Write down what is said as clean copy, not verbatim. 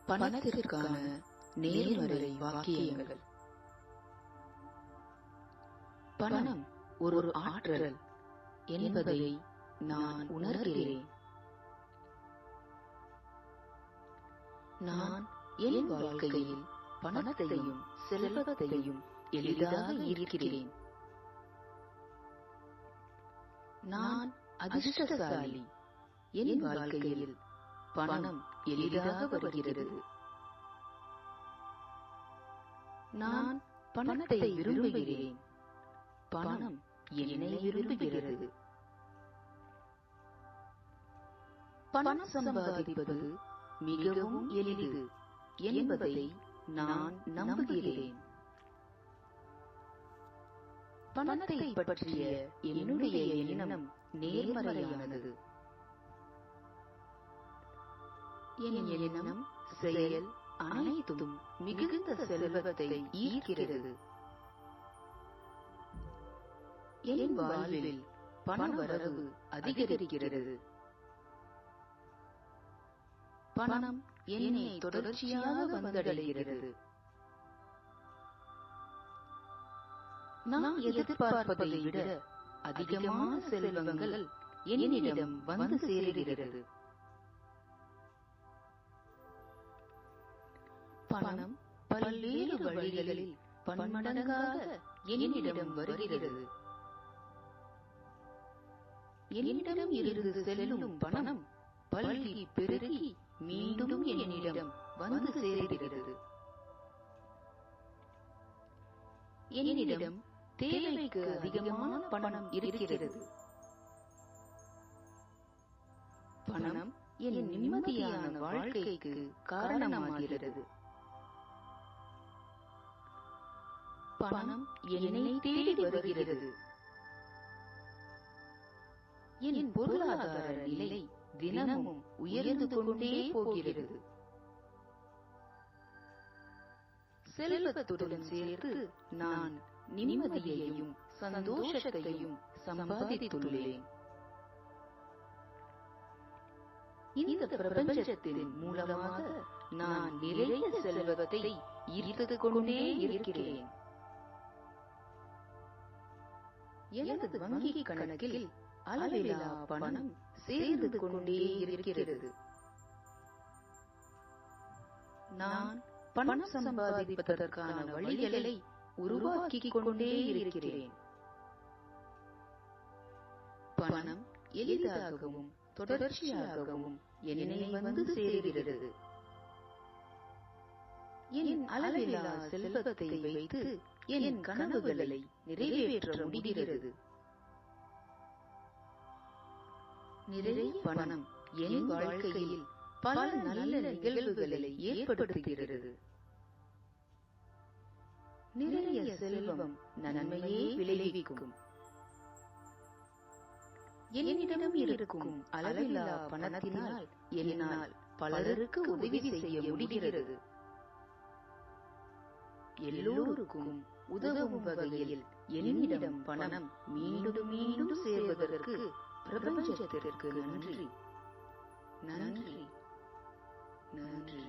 பணத்திற்கான நேர்மறை வாக்கியங்கள். பணம் ஒரு ஆற்றல் என்பதை நான் உணர்கிறேன். நான் என் வாழ்க்கையில் பணத்தையும் செல்வத்தையும் எளிதாக ஈர்க்கிறேன். நான் அதிர்ஷ்டசாலி. என் வாழ்க்கையில் பணம் எளிதாக வருகிறது. நான் பணத்தை விரும்புகிறேன். பணம் என்னை விரும்புகிறது. பணம் சம்பாதிப்பது மிகவும் எளிது என்பதை நான் நம்புகிறேன். பணத்தை பற்றிய என்னுடைய எண்ணம் நேர்மறையானது. என் எண்ணம், செயல் அனைத்தும் மிகுந்த செல்வத்தை ஈர்க்கிறது. என் வாழ்வில் பணவரவு அதிகரிக்கிறது. பணம் என்னை தொடர்ச்சியாக வந்தடைகிறது. நான் எதிர்பார்ப்பதை விட அதிகமான செல்வங்கள் என்னிடம் வந்து சேருகிறது. பணம் பல்வேறு வழிகளில் பன்மடங்காக என்னிடம் வருகிறது. என்னிடம் இருந்து செல்லும் பணம் பல்கி பெருகி மீண்டும் என்னிடம் வந்து சேருகிறது. என்னிடம் தேவைக்கு அதிகமான பணம் இருக்கிறது. பணம் என் நிம்மதியான வாழ்க்கைக்கு காரணமாகிறது. பணம் என்னை தேடி வருகிறது. என் பொருளாதார நிலை தினமும் உயர்ந்து கொண்டே போகிறது. செல்வத்துடன் சேர்த்து நான் நிம்மதியையும் சந்தோஷத்தையும் சம்பாதித்துள்ளேன். இந்த பிரபஞ்சத்தின் மூலமாக நான் நிறைய செல்வத்தை ஈர்த்துக் கொண்டே இருக்கிறேன். எனது வங்கி கணக்கில் அளவிலா பணம் சேர்ந்து கொண்டே இருக்கிறது. நான் பணம் சம்பாதிப்பதற்கான வழிகளை உருவாக்கிக் கொண்டே இருக்கிறேன். பணம் எளிதாகவும் தொடர்ச்சியாகவும் என்னை வந்து சேருகிறது. என் அளவிலா செல்வத்தை வைத்து என் கனவுகளை நிறைவேற்ற முடிகிறது. நிறைய பணம் என் வாழ்க்கையில் பல நல்ல நிகழ்வுகளை ஏற்படுத்துகிறது. நிறைய செல்வம் நன்மையே விளைவிக்கும். என்னிடம் இருக்கும் அளவிலா பணத்தினால் என்னால் பலருக்கு உதவி செய்ய முடிகிறது. எல்லோருக்கும் உதவும் வகையில் என்னிடம் பணம் மீண்டும் மீண்டும் சேர்வதற்கு பிரபஞ்சத்திற்கு நன்றி, நன்றி, நன்றி.